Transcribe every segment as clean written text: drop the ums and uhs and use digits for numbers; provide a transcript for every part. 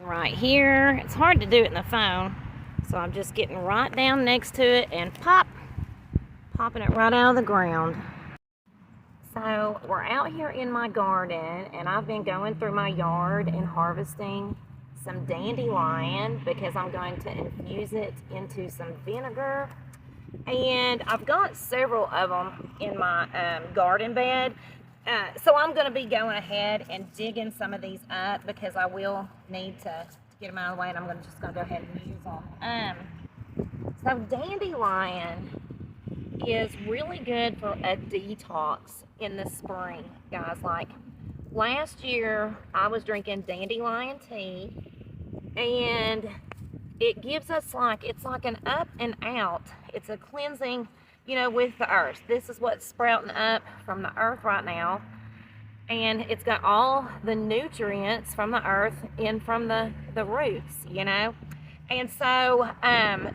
Right here. It's hard to do it in the phone, so I'm just getting right down next to it and popping it right out of the ground. So we're out here in my garden, and I've been going through my yard and harvesting some dandelion because I'm going to infuse it into some vinegar. And I've got several of them in my garden bed. So I'm going to be going ahead and digging some of these up because I will need to get them out of the way, and I'm just going to go ahead and use them. So dandelion is really good for a detox in the spring, guys. Like last year, I was drinking dandelion tea, and it gives us it's like an up and out. It's a cleansing, with the earth. This is what's sprouting up from the earth right now, and it's got all the nutrients from the earth in from the roots, and so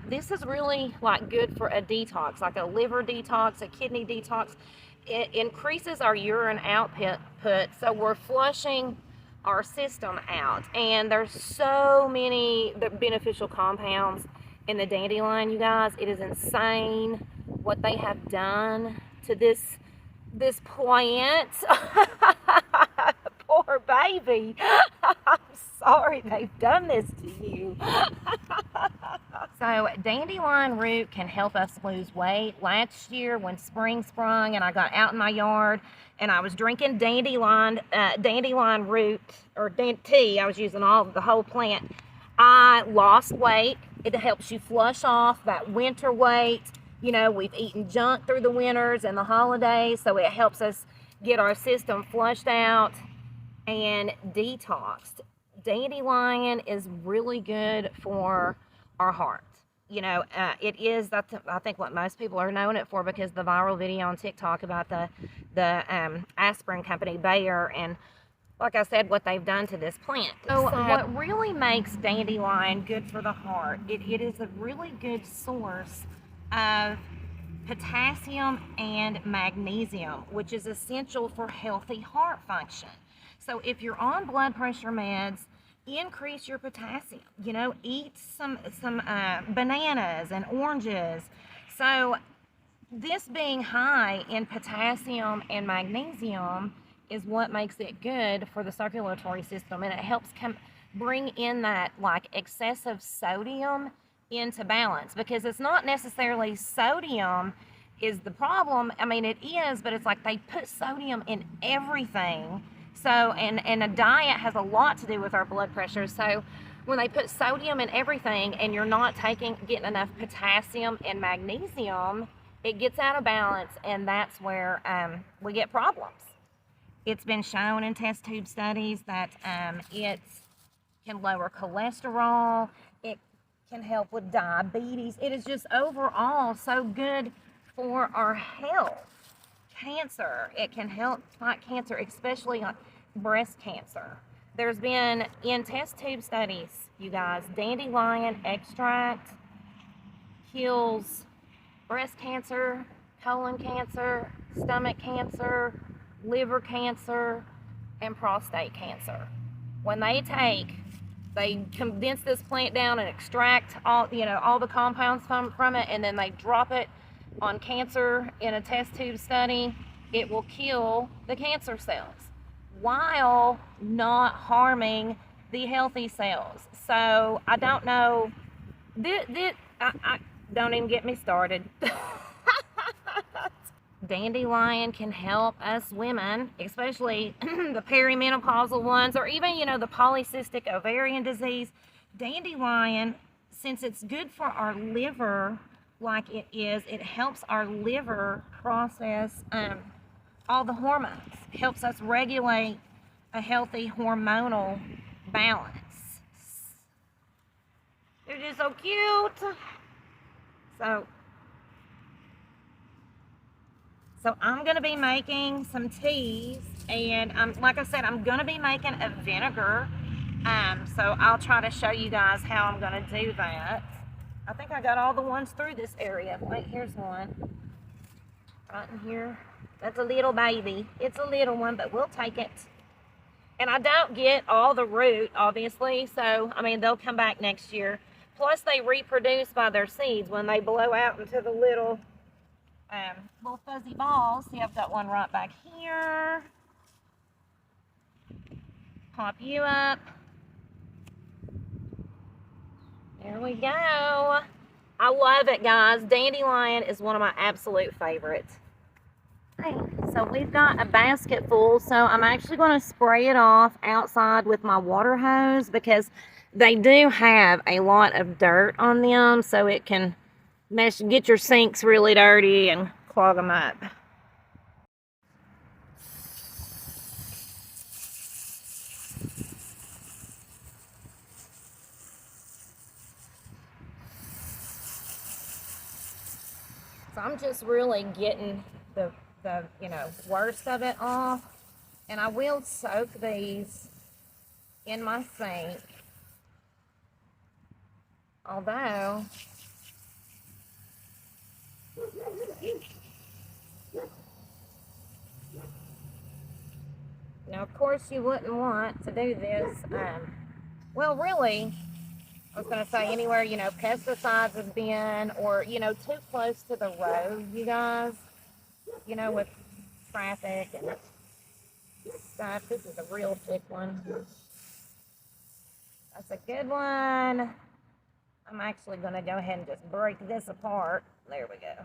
this is really good for a detox, like a liver detox, a kidney detox. It increases our urine output, so we're flushing our system out. And there's so many beneficial compounds in the dandelion, you guys. It is insane what they have done to this plant. Poor baby. I'm sorry they've done this to you. So dandelion root can help us lose weight. Last year when spring sprung and I got out in my yard and I was drinking dandelion root or tea, I was using the whole plant, I lost weight. It helps you flush off that winter weight. We've eaten junk through the winters and the holidays, so it helps us get our system flushed out and detoxed. Dandelion is really good for our heart. It is, that's, I think, what most people are knowing it for, because the viral video on TikTok about the aspirin company Bayer, and like I said, what they've done to this plant. So what really makes dandelion good for the heart, it is a really good source of potassium and magnesium, which is essential for healthy heart function. So if you're on blood pressure meds, increase your potassium. Eat some bananas and oranges. So this being high in potassium and magnesium is what makes it good for the circulatory system, and it helps bring in that excessive sodium into balance, because it's not necessarily sodium is the problem. I mean, it is, but it's they put sodium in everything. So, and a diet has a lot to do with our blood pressure. So when they put sodium in everything and you're not getting enough potassium and magnesium, it gets out of balance, and that's where we get problems. It's been shown in test tube studies that it can lower cholesterol. It can help with diabetes. It is just overall so good for our health. Cancer, it can help fight cancer, especially breast cancer. There's been, in test tube studies, you guys, dandelion extract kills breast cancer, colon cancer, stomach cancer, liver cancer, and prostate cancer. When they condense this plant down and extract all the compounds from it, and then they drop it on cancer in a test tube study, it will kill the cancer cells while not harming the healthy cells. So I don't know. I don't even get me started. Dandelion can help us women, especially the perimenopausal ones, or even, the polycystic ovarian disease. Dandelion, since it's good for our liver, it helps our liver process all the hormones, helps us regulate a healthy hormonal balance. They're just so cute. So I'm going to be making some teas, and like I said, I'm going to be making a vinegar. So I'll try to show you guys how I'm going to do that. I think I got all the ones through this area. Wait, here's one. Right in here. That's a little baby. It's a little one, but we'll take it. And I don't get all the root, obviously, so, I mean, they'll come back next year. Plus, they reproduce by their seeds when they blow out into the little fuzzy balls. See, I've got one right back here. Pop you up. There we go. I love it, guys. Dandelion is one of my absolute favorites. Okay, so we've got a basket full, so I'm actually going to spray it off outside with my water hose because they do have a lot of dirt on them, so it can get your sinks really dirty and clog them up. So I'm just really getting the worst of it off, and I will soak these in my sink, although now of course you wouldn't want to do this well, really, I was going to say anywhere pesticides have been, or too close to the road, you guys, with traffic and stuff. This is a real thick one. That's a good one. I'm actually going to go ahead and just break this apart. There we go.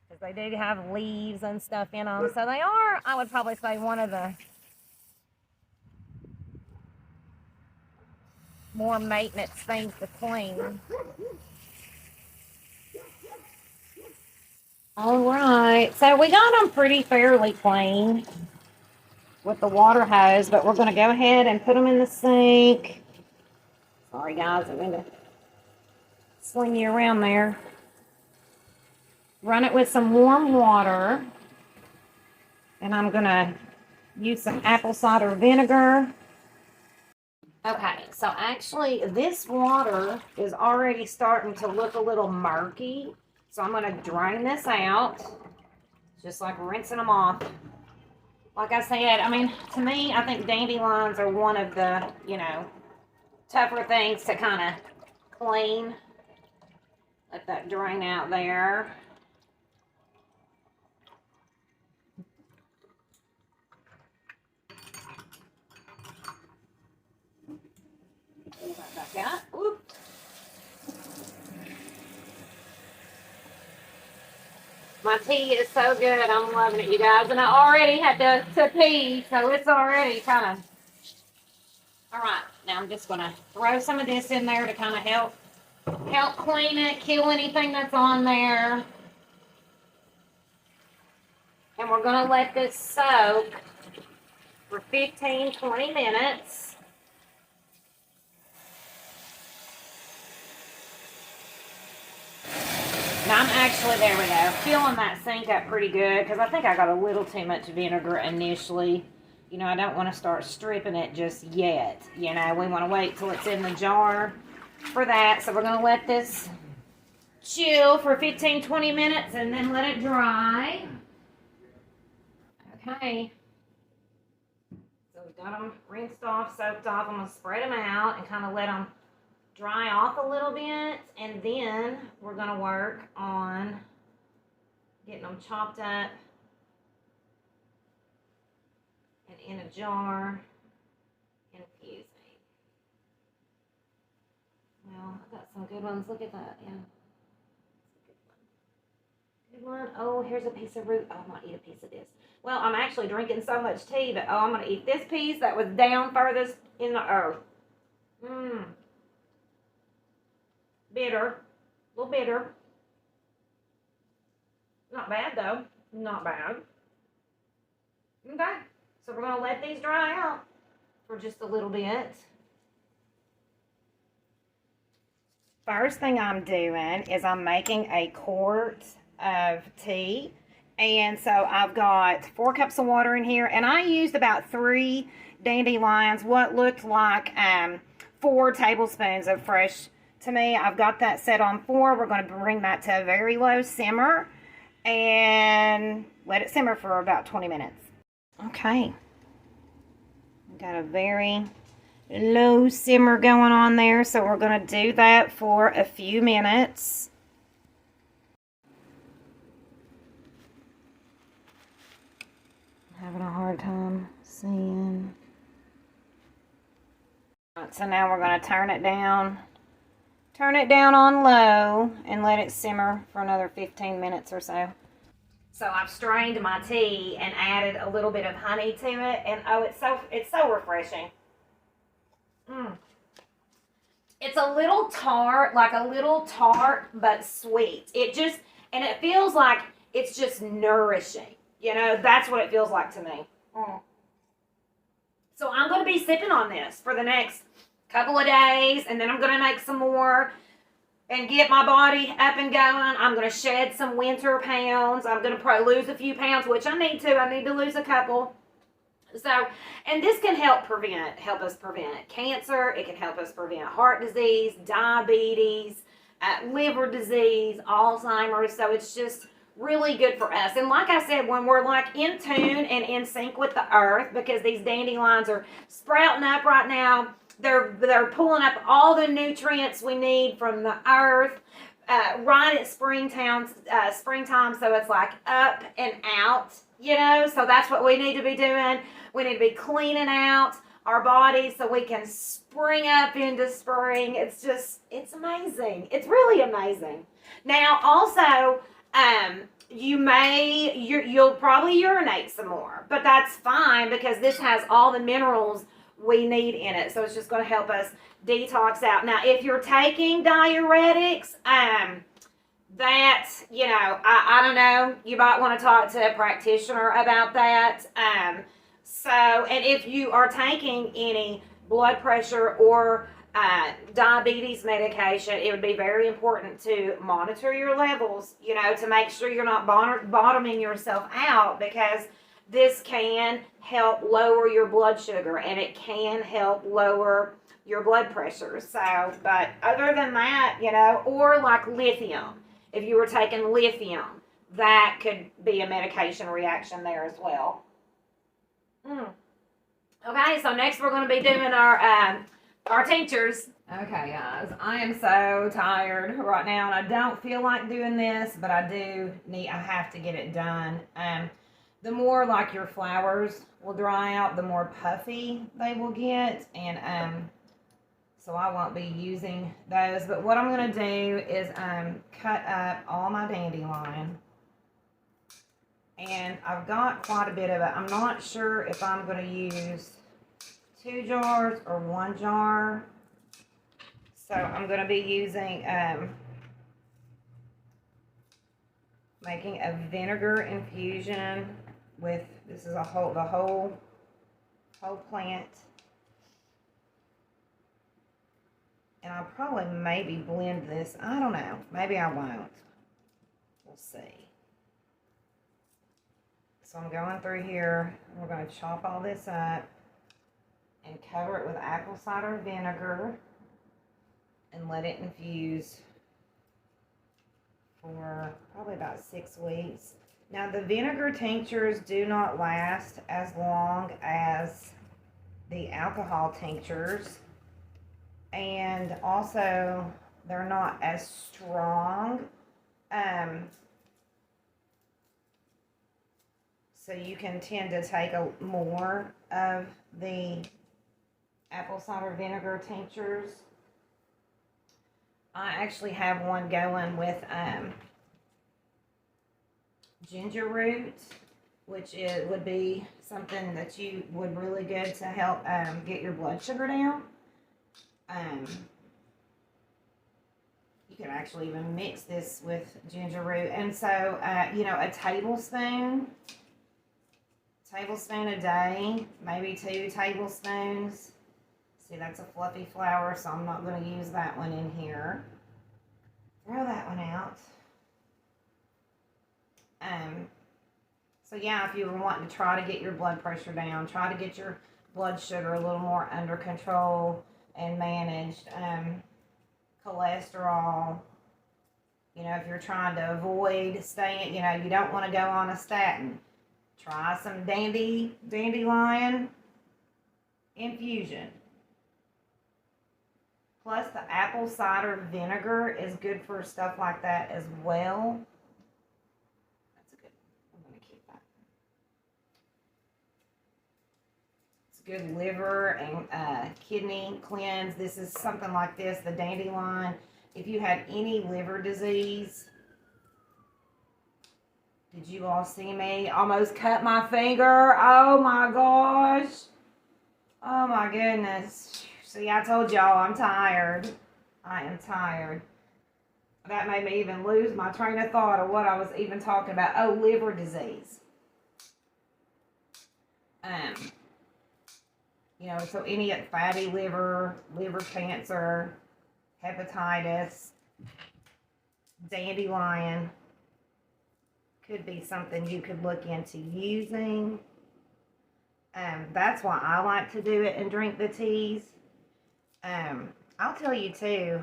Because they do have leaves and stuff in them. So they are, I would probably say, one of the more maintenance things to clean. All right, so we got them pretty fairly clean with the water hose, but we're going to go ahead and put them in the sink. Sorry guys, I'm going to sling you around there. Run it with some warm water, and I'm going to use some apple cider vinegar. Okay, so actually this water is already starting to look a little murky. So I'm going to drain this out, just like rinsing them off. Like I said, I mean, to me, I think dandelions are one of the, tougher things to kind of clean. Let that drain out there. Pull that back out. Oops. My tea is so good. I'm loving it, you guys. And I already had to pee, so it's already kind of... All right, now I'm just going to throw some of this in there to kind of help clean it, kill anything that's on there. And we're going to let this soak for 15-20 minutes. Now I'm actually, there we go, filling that sink up pretty good because I think I got a little too much vinegar initially. I don't want to start stripping it just yet. We want to wait till it's in the jar for that. So we're going to let this chill for 15-20 minutes and then let it dry. Okay. So we've got them rinsed off, soaked off. I'm going to spread them out and kind of let them dry off a little bit, and then we're going to work on getting them chopped up and in a jar, infusing. Well, I've got some good ones. Look at that. Yeah. Good one. Oh, here's a piece of root. Oh, I'm going to eat a piece of this. Well, I'm actually drinking so much tea that, I'm going to eat this piece that was down furthest in the earth. Bitter. A little bitter. Not bad, though. Not bad. Okay. So we're going to let these dry out for just a little bit. First thing I'm doing is I'm making a quart of tea. And so I've got 4 cups of water in here. And I used about 3 dandelions, what looked like 4 tablespoons of fresh. To me, I've got that set on 4. We're going to bring that to a very low simmer and let it simmer for about 20 minutes. Okay. Got a very low simmer going on there, so we're going to do that for a few minutes. Having a hard time seeing. So now we're going to turn it down. Turn it down on low and let it simmer for another 15 minutes or so. So I've strained my tea and added a little bit of honey to it, and oh, it's so refreshing. It's a little tart, but sweet. And it feels like it's just nourishing. You know, that's what it feels like to me. So I'm going to be sipping on this for the next couple of days, and then I'm going to make some more and get my body up and going. I'm going to shed some winter pounds. I'm going to probably lose a few pounds, which I need to. I need to lose a couple. So, and this can help us prevent cancer. It can help us prevent heart disease, diabetes, liver disease, Alzheimer's. So it's just really good for us. And like I said, when we're like in tune and in sync with the earth, because these dandelions are sprouting up right now, they're pulling up all the nutrients we need from the earth right at springtime. So it's like up and out, you know. So that's what we need to be doing. We need to be cleaning out our bodies so we can spring up into spring. It's amazing. It's really amazing. Now, also, you'll probably urinate some more, but that's fine because this has all the minerals we need in it. So it's just going to help us detox out. Now, if you're taking diuretics, that, you know, I don't know, you might want to talk to a practitioner about that. And if you are taking any blood pressure or diabetes medication, it would be very important to monitor your levels, you know, to make sure you're not bottoming yourself out, because this can help lower your blood sugar and it can help lower your blood pressure. So, but other than that, you know, or like lithium, if you were taking lithium, that could be a medication reaction there as well. Okay, so next we're going to be doing our tinctures. Okay, guys, I am so tired right now, and I don't feel like doing this, but I have to get it done. The more like your flowers will dry out, the more puffy they will get, and so I won't be using those. But what I'm going to do is cut up all my dandelion. And I've got quite a bit of it. I'm not sure if I'm going to use 2 jars or 1 jar. So I'm going to be using, making a vinegar infusion with, this is the whole plant. And I'll probably maybe blend this. I don't know. Maybe I won't. We'll see. So I'm going through here. We're going to chop all this up and cover it with apple cider vinegar and let it infuse for probably about 6 weeks. Now, the vinegar tinctures do not last as long as the alcohol tinctures, and also they're not as strong. So you can tend to take more of the apple cider vinegar tinctures. I actually have one going with ginger root, which would be something that would really good to help get your blood sugar down. You can actually even mix this with ginger root. And so, you know, a tablespoon a day, maybe 2 tablespoons. See, that's a fluffy flower, so I'm not going to use that one in here. Throw that one out. So yeah, if you were wanting to try to get your blood pressure down, try to get your blood sugar a little more under control and managed, cholesterol, you know, if you're trying to avoid staying, you know, you don't want to go on a statin. Try some dandelion infusion. Plus the apple cider vinegar is good for stuff like that as well. That's a good, I'm going to keep that. It's good liver and kidney cleanse. This is something like this, the dandelion. If you had any liver disease, did you all see me? Almost cut my finger. Oh my gosh. Oh my goodness. See, I told y'all I'm tired. I am tired. That made me even lose my train of thought of what I was even talking about. Oh, liver disease. You know, so any fatty liver, liver cancer, hepatitis, dandelion could be something you could look into using. That's why I like to do it and drink the teas. I'll tell you too,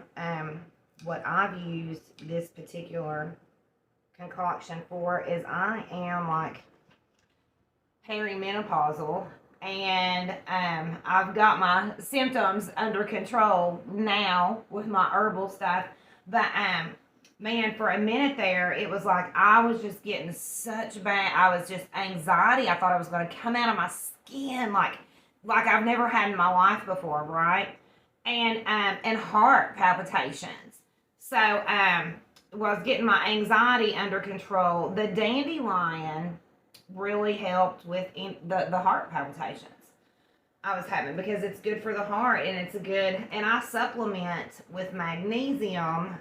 what I've used this particular concoction for is I am like perimenopausal, and I've got my symptoms under control now with my herbal stuff. But man, for a minute there, it was like I was just getting such bad. I was just anxiety. I thought I was going to come out of my skin like I've never had in my life before, right? And heart palpitations. So was getting my anxiety under control. The dandelion really helped with the heart palpitations I was having, because it's good for the heart, and it's a good, and I supplement with magnesium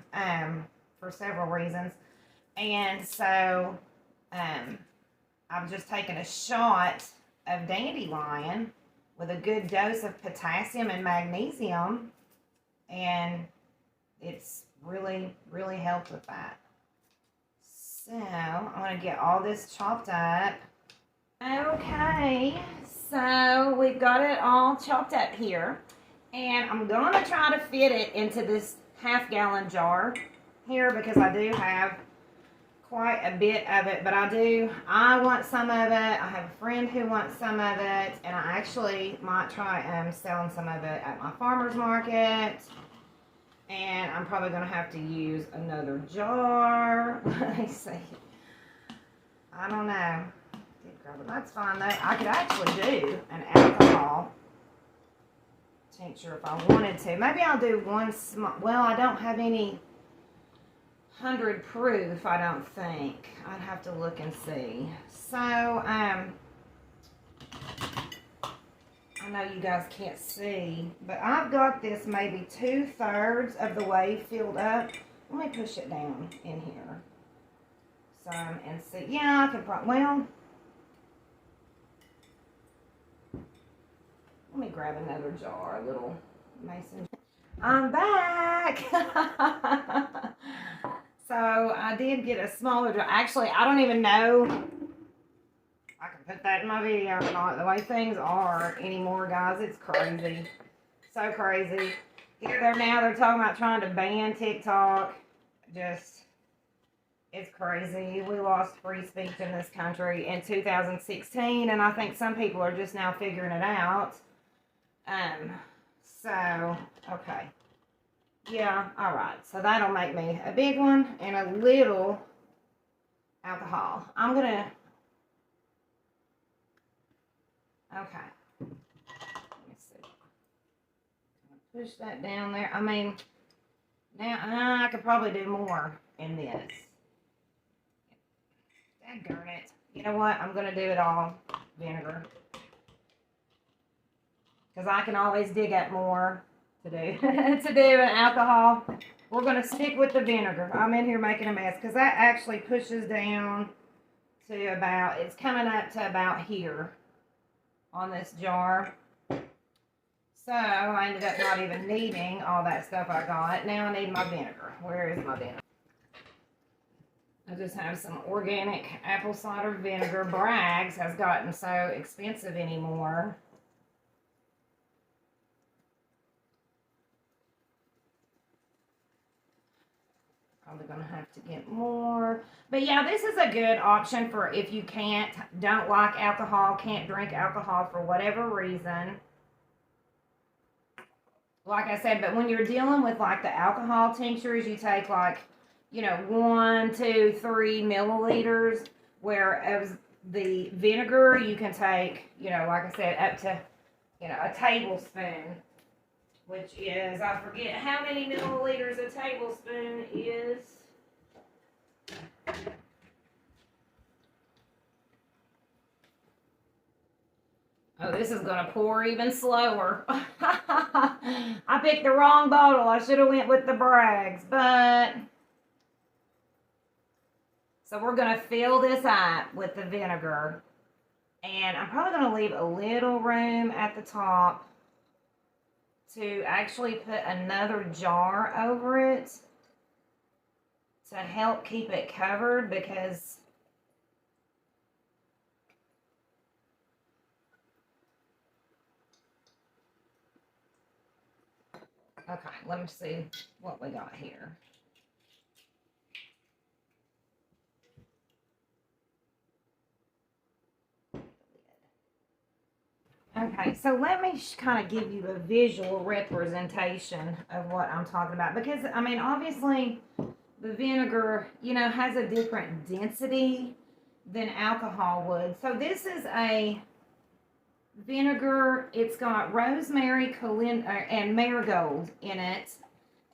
for several reasons. And so I've just taken a shot of dandelion with a good dose of potassium and magnesium, and it's really, really helped with that. So I'm going to get all this chopped up. Okay, so we've got it all chopped up here, and I'm going to try to fit it into this half-gallon jar here, because I do have quite a bit of it, but I want some of it. I have a friend who wants some of it, and I actually might try selling some of it at my farmer's market. And I'm probably going to have to use another jar. Let me see. I don't know. That's fine though. I could actually do an alcohol tincture if I wanted to. Maybe I'll do one small. Well, I don't have any 100 proof, I don't think. I'd have to look and see. So, I know you guys can't see, but I've got this maybe 2/3 of the way filled up. Let me push it down in here some and see. Yeah, I could probably, well, let me grab another jar, a little mason. I'm back. So I did get a smaller jar. Actually, I don't even know I can put that in my video or not. The way things are anymore, guys, it's crazy. So crazy. Here they're talking about trying to ban TikTok. Just, it's crazy. We lost free speech in this country in 2016, and I think some people are just now figuring it out. So, okay. Yeah, alright. So that'll make me a big one and a little alcohol. I'm gonna, okay. Let me see. Push that down there. I mean, now I could probably do more in this. Dadgurn it. You know what? I'm gonna do it all vinegar. Because I can always dig up more to do an alcohol. We're going to stick with the vinegar. I'm in here making a mess because that actually pushes down to about, it's coming up to about here on this jar. So I ended up not even needing all that stuff I got. Now I need my vinegar. Where is my vinegar? I just have some organic apple cider vinegar. Bragg's has gotten so expensive anymore. Probably gonna have to get more. But yeah, this is a good option for if you don't like alcohol, can't drink alcohol for whatever reason. Like I said, but when you're dealing with like the alcohol tinctures, you take like, 1, 2, 3 milliliters, whereas the vinegar you can take, like I said, up to, a tablespoon, which is, I forget how many milliliters a tablespoon is. Oh, this is gonna pour even slower. I picked the wrong bottle. I should have went with the Bragg's, but so we're gonna fill this up with the vinegar, and I'm probably gonna leave a little room at the top to actually put another jar over it to help keep it covered, because okay, let me see what we got here. Okay, so let me kind of give you a visual representation of what I'm talking about, because, I mean, obviously, the vinegar, has a different density than alcohol would. So this is a vinegar. It's got rosemary, and marigold in it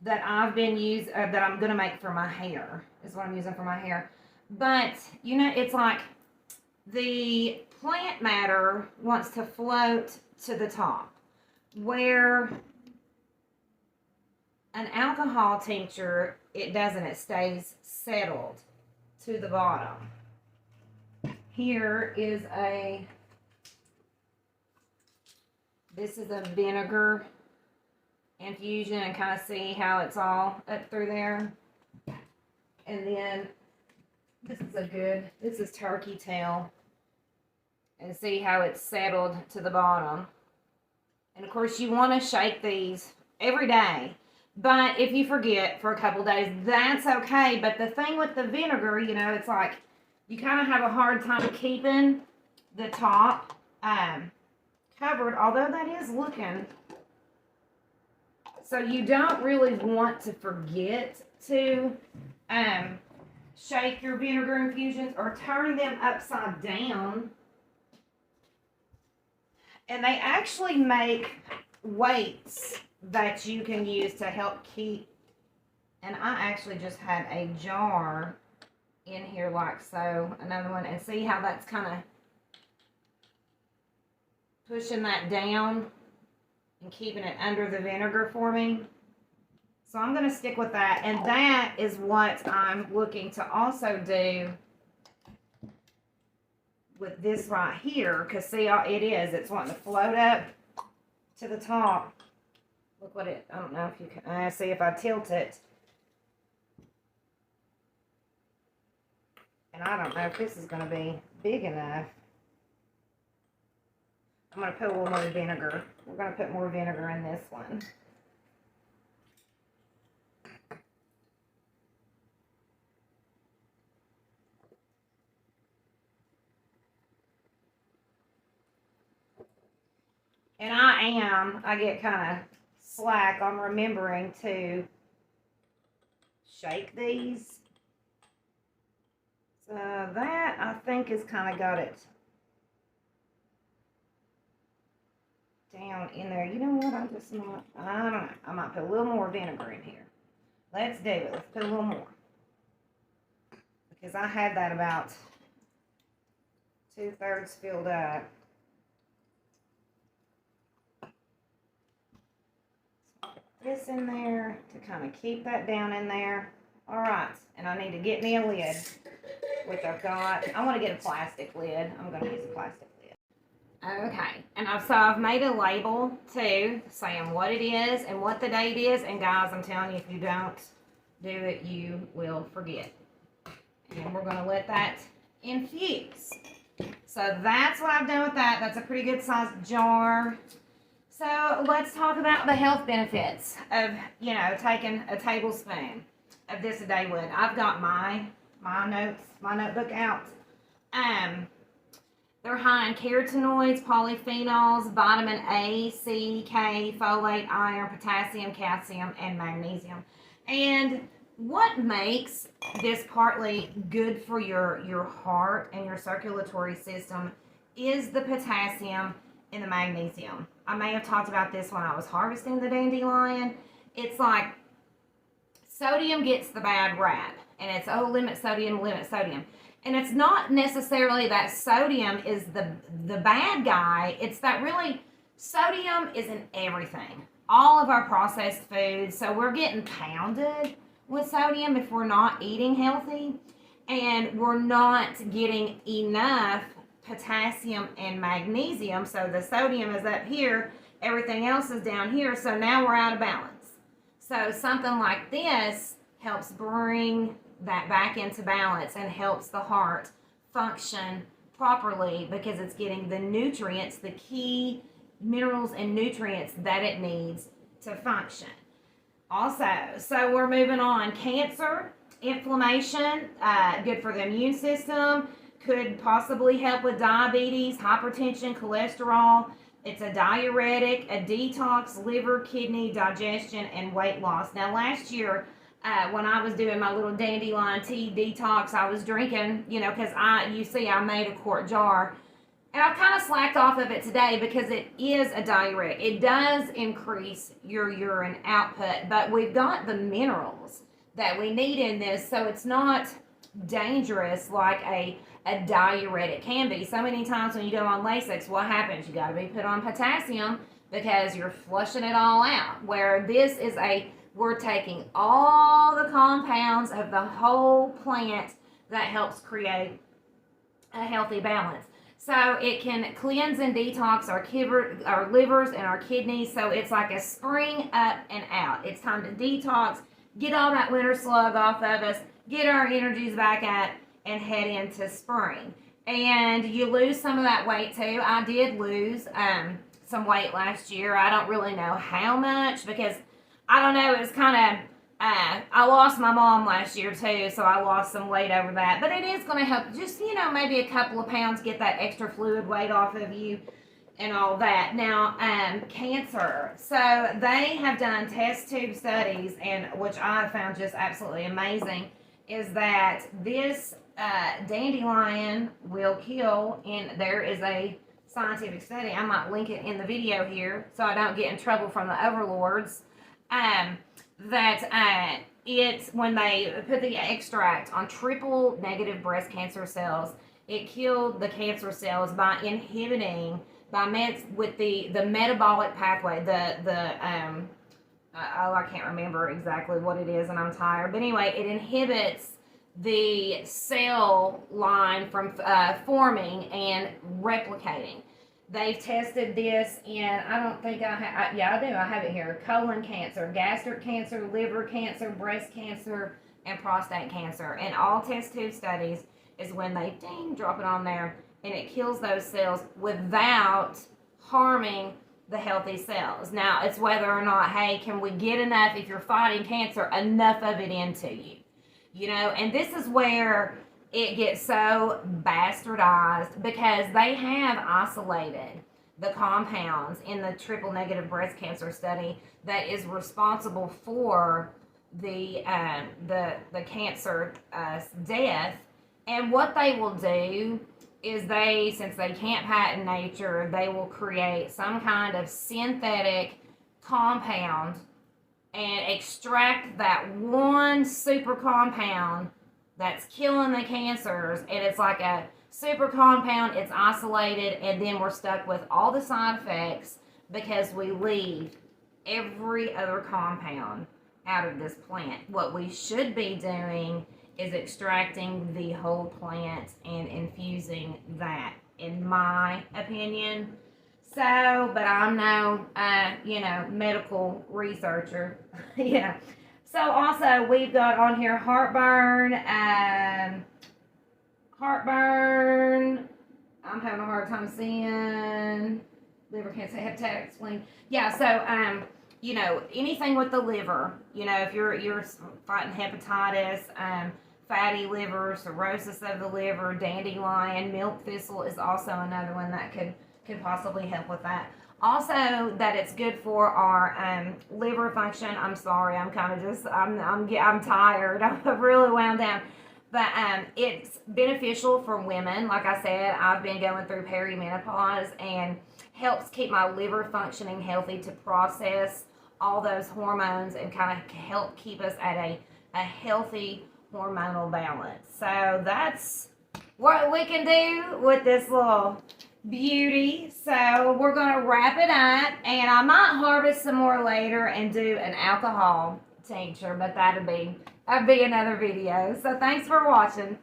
that I've been that I'm going to make for my hair, is what I'm using for my hair. But, it's like the plant matter wants to float to the top, where an alcohol tincture, it doesn't. It stays settled to the bottom. Here is this is a vinegar infusion, and kind of see how it's all up through there. And then this is turkey tail, and see how it's settled to the bottom. And of course you want to shake these every day, but if you forget for a couple days, that's okay. But the thing with the vinegar, it's like you kind of have a hard time keeping the top covered, although that is looking, so you don't really want to forget to shake your vinegar infusions or turn them upside down. And they actually make weights that you can use to help keep, and I actually just had a jar in here like so, another one, and see how that's kind of pushing that down and keeping it under the vinegar for me. So I'm going to stick with that, and that is what I'm looking to also do with this right here, because see how it's wanting to float up to the top. Look what I don't know if you can see if I tilt it, and I don't know if this is going to be big enough. I'm going to put a little more vinegar. We're going to put more vinegar in this one. And I get kind of slack on remembering to shake these. So that, I think, has kind of got it down in there. You know what? I don't know. I might put a little more vinegar in here. Let's do it. Let's put a little more. Because I had that about 2/3 filled up. This in there to kind of keep that down in there. All right, and I need to get me a lid, which I've got. I want to get a plastic lid. I'm going to use a plastic lid. Okay, and I've made a label too, saying what it is and what the date is. And guys, I'm telling you, if you don't do it, you will forget. And we're going to let that infuse. So that's what I've done with that. That's a pretty good sized jar. So let's talk about the health benefits of, taking a tablespoon. of this a day would. I've got my notebook out. They're high in carotenoids, polyphenols, vitamin A, C, K, folate, iron, potassium, calcium, and magnesium. And what makes this partly good for your heart and your circulatory system is the potassium and the magnesium. I may have talked about this when I was harvesting the dandelion. It's like sodium gets the bad rap, and it's, oh, limit sodium, limit sodium. And it's not necessarily that sodium is the bad guy. It's that really sodium is in everything. All of our processed foods. So we're getting pounded with sodium if we're not eating healthy. And we're not getting enough potassium and magnesium. So the sodium is up here. Everything else is down here. So now we're out of balance. So something like this helps bring that back into balance and helps the heart function properly because it's getting the nutrients, the key minerals and nutrients that it needs to function. Also, so we're moving on. Cancer, inflammation, good for the immune system, could possibly help with diabetes, hypertension, cholesterol. It's a diuretic, a detox, liver, kidney, digestion, and weight loss. Now, last year, when I was doing my little dandelion tea detox, I was drinking, because you see I made a quart jar. And I've kind of slacked off of it today because it is a diuretic. It does increase your urine output, but we've got the minerals that we need in this, so it's not dangerous like a diuretic can be. So many times when you go on Lasix, what happens? You got to be put on potassium because you're flushing it all out. Where this is we're taking all the compounds of the whole plant that helps create a healthy balance. So it can cleanse and detox our livers and our kidneys. So it's like a spring up and out. It's time to detox, get all that winter slug off of us, get our energies back up, and head into spring. And you lose some of that weight too. I did lose some weight last year. I don't really know how much because I don't know. It was kind of, I lost my mom last year too, so I lost some weight over that. But it is going to help just, maybe a couple of pounds, get that extra fluid weight off of you and all that. Now, cancer. So they have done test tube studies, and which I found just absolutely amazing, is that this dandelion will kill, and there is a scientific study. I might link it in the video here so I don't get in trouble from the overlords. It's when they put the extract on triple negative breast cancer cells, it killed the cancer cells by inhibiting with the metabolic pathway. I can't remember exactly what it is, and I'm tired. But anyway, it inhibits the cell line from forming and replicating. They've tested this in, I don't think I have, I do, I have it here, colon cancer, gastric cancer, liver cancer, breast cancer, and prostate cancer. And all test tube studies is when they drop it on there, and it kills those cells without harming the healthy cells. Now, it's whether or not, hey, can we get enough, if you're fighting cancer, enough of it into you? And this is where it gets so bastardized because they have isolated the compounds in the triple negative breast cancer study that is responsible for the cancer death. And what they will do is since they can't patent nature, they will create some kind of synthetic compound and extract that one super compound that's killing the cancers, and it's like a super compound, it's isolated, and then we're stuck with all the side effects because we leave every other compound out of this plant. What we should be doing is extracting the whole plant and infusing that, in my opinion. So, but I'm no, medical researcher. Yeah. So also we've got on here heartburn. I'm having a hard time seeing liver cancer, hepatitis, spleen. Yeah. So you know, anything with the liver, you know, if you're fighting hepatitis, fatty liver, cirrhosis of the liver, dandelion, milk thistle is also another one that could possibly help with that. Also, that it's good for our liver function. I'm sorry, I'm kind of just I'm tired. I'm really wound down. But it's beneficial for women. Like I said, I've been going through perimenopause and helps keep my liver functioning healthy to process all those hormones and kind of help keep us at a healthy hormonal balance. So that's what we can do with this little beauty. So we're going to wrap it up, and I might harvest some more later and do an alcohol tincture, but that'd be another video. So thanks for watching.